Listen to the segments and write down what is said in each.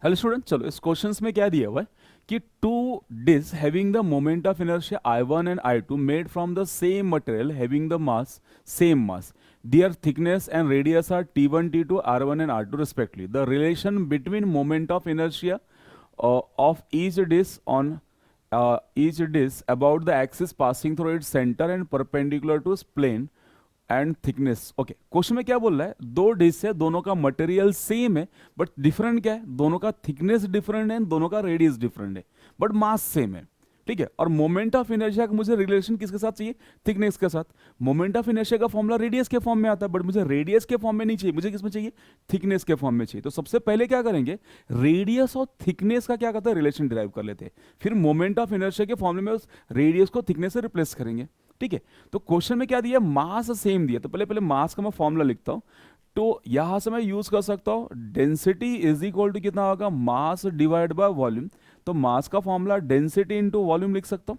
Hello student, चलो इस questions में क्या दिया हुआ है कि two disc having the moment of inertia I1 and I2 made from the same material having the mass same mass, their thickness and radius are T1, T2, R1 and R2 respectively. The relation between moment of inertia of each disk about the axis passing through its center and perpendicular to its plane and thickness. Okay, question में क्या बोल रहा है, दो disc है, दोनों का material same है, बट डिफरेंट क्या है, दोनों का थिकनेस डिफरेंट है, दोनों का रेडियस डिफरेंट है, बट मास सेम है। ठीक है, और मोमेंट ऑफ इनर्शिया का मुझे रिलेशन किसके साथ चाहिए, थिकनेस के साथ। मोमेंट ऑफ इनर्शिया का फॉर्मूला रेडियस के फॉर्म में आता है, बट मुझे रेडियस के फॉर्म में नहीं चाहिए, मुझे किसमें चाहिए, थिकनेस के फॉर्म में चाहिए। तो सबसे पहले क्या करेंगे, रेडियस और थिकनेस का क्या करता है, रिलेशन डिराइव कर लेते हैं, फिर मोमेंट ऑफ इनर्शिया के फॉर्मूले में उस रेडियस को थिकनेस से रिप्लेस करेंगे। ठीक है, तो क्वेश्चन में क्या दिया, मास सेम दिया, तो पहले मास का मैं फॉर्मूला लिखता हूं। तो यहां से मैं यूज कर सकता हूं डेंसिटी इज इक्वल टू कितना होगा, मास डिवाइड बाय वॉल्यूम। तो मास का फॉर्मूला डेंसिटी इंटू वॉल्यूम लिख सकता हूं।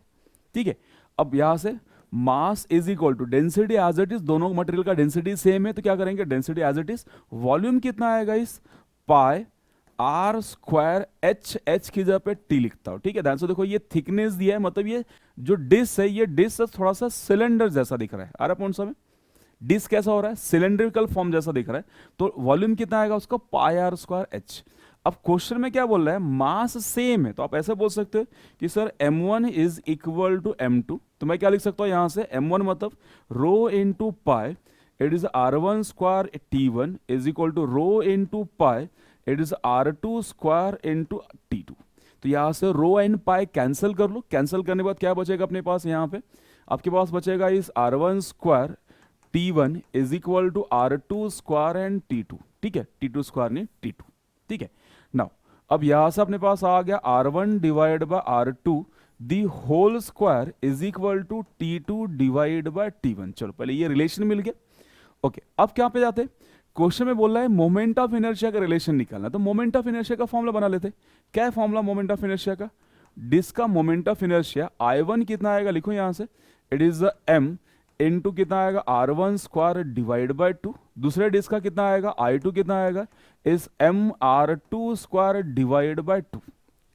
ठीक है, अब यहां से mass is equal to density as it is, दोनों मटेरियल का डेंसिटी सेम है, तो क्या करेंगे, density as it is, volume कितना आएगा इस पाई आर स्क्वायर एच की जगह पे टी लिखता हूं। ठीक है, ध्यान से देखो, ये थिकनेस दिया है, मतलब ये जो डिस्क है, ये डिस्क थोड़ा सा सिलेंडर जैसा दिख रहा है। आ रहा है पॉइंट समझ, डिस्क कैसा हो रहा है, सिलेंड्रिकल फॉर्म जैसा दिख रहा है। तो वॉल्यूम कितना आएगा उसका, पाई आर स्क्वायर एच। अब क्वेश्चन में क्या बोल रहा है, मास सेम है, तो आप ऐसे बोल सकते हो कि sir m1 is equal to m2। तो मैं क्या लिख सकता हूं यहां से, m1 मतलब rho into pi, it is r1 square t1 is equal to rho into pi, it is R2 square into T2। तो यहां से रो एंड पाई कैंसिल कर लो, कैंसिल करने के बाद क्या बचेगा अपने पास, यहां पे आपके पास बचेगा इस R1 square T1 is equal to R2 square and T2। ठीक है, T2 स्क्वायर नहीं T2। ठीक है, नाउ अब यहां से अपने पास आ गया R1 divide by R2 the whole square is equal to T2 divide by T1। चलो पहले ये रिलेशन मिल गया। ओके, अब क्या पे जाते हैं, क्वेश्चन में बोल रहा है मोमेंट ऑफ इनर्शिया का रिलेशन निकालना। तो मोमेंट ऑफ इनर्शिया का फॉर्मूला बना लेते, क्या है फॉर्मूला मोमेंट ऑफ इनर्शिया का, डिस्क का मोमेंट ऑफ इनर्शिया I1 कितना आएगा, लिखो यहां से, इट इज m इनटू कितना आएगा, R1 स्क्वायर डिवाइड बाय 2। दूसरे डिस्क का कितना आएगा, I2 कितना आएगा, is mR2 square divide by 2।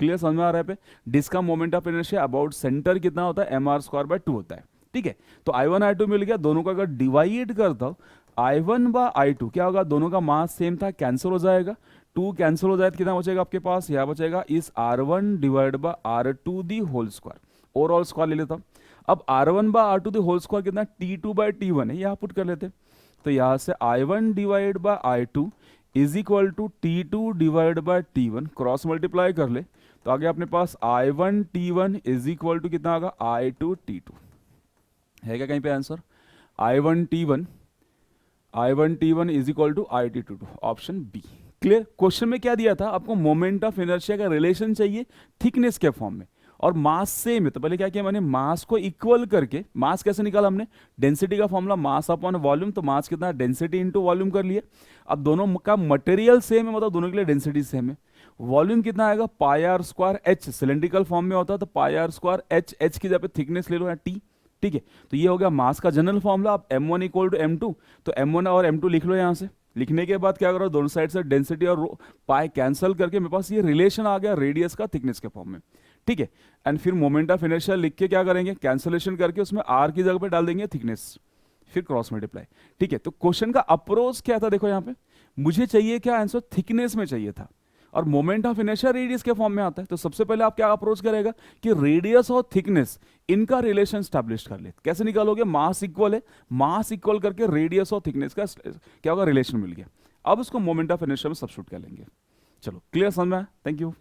Clear, समझ में आ रहा है पे, डिस्क का moment of inertia about centre कितना होता है, mR स्क्वायर बाय 2 होता है। ठीक है, तो I1 I2 मिल गया, दोनों का अगर डिवाइड करता हूं I1 बाय I2 क्या होगा, दोनों का मास सेम था, कैंसिल हो जाएगा, 2 कैंसिल हो जाए तो कितना बचेगा आपके पास, यहां बचेगा इस R1 divide by R2 the whole square, overall square ले लेता हूं। अब R1 bye R2 the whole square कितना, T2 बाय T1 है, यहां पुट कर लेते। तो यहां से I1 divide by I2 is equal to T2 divide by T1, cross multiply कर ले तो आगे अपने पास I1 T1 is equal to कितना होगा, I2 T2। है क्या कहीं पे answer, I1 T1 is equal to I2 T2, option B. Clear, question में क्या दिया था आपको, मोमेंट ऑफ इनर्शिया का रिलेशन चाहिए थिकनेस के फॉर्म में, और मास सेम है। तो पहले क्या किया मैंने, मास को इक्वल करके, मास कैसे निकाला हमने, डेंसिटी का फॉर्मूला मास अपॉन वॉल्यूम, तो मास कितना, डेंसिटी इंटू वॉल्यूम कर लिया। अब दोनों का मटेरियल सेम है, मतलब दोनों के लिए डेंसिटी सेम है। वॉल्यूम कितना आएगा, pi r square h, cylindrical form में होता है, तो पाई आर स्क्वायर एच की जगह पे थिकनेस ले लो या टी। ठीक है, तो ये हो गया मास का जनरल फॉर्मूला। अब m1 इक्वल टू m2, तो m1 और m2 लिख लो यहां से। लिखने के बाद क्या करो, दोनों साइड से डेंसिटी और पाई कैंसिल करके मेरे पास ये रिलेशन आ गया रेडियस का थिकनेस के फॉर्म में। ठीक है, एंड फिर मोमेंट ऑफ इनर्शिया लिख के क्या करेंगे, कैंसिलेशन करके उसमें r की जगह पे डाल देंगे थिकनेस, फिर क्रॉस मल्टीप्लाई। ठीक है, तो क्वेश्चन का अप्रोच क्या था, देखो यहाँ पे मुझे चाहिए क्या आंसर, थिकनेस में चाहिए था, और मोमेंट ऑफ इनर्शिया रेडियस के फॉर्म में आता है। तो सबसे पहले आप क्या अप्रोच करेगा कि रेडियस और थिकनेस इनका रिलेशन स्टैब्लिश कर ले। कैसे निकालोगे, मास इक्वल है, मास इक्वल करके रेडियस और थिकनेस का क्या होगा, रिलेशन मिल गया। अब उसको मोमेंट ऑफ इनर्शिया में सब्स्टिट्यूट कर लेंगे। चलो क्लियर समझ में आया, थैंक यू।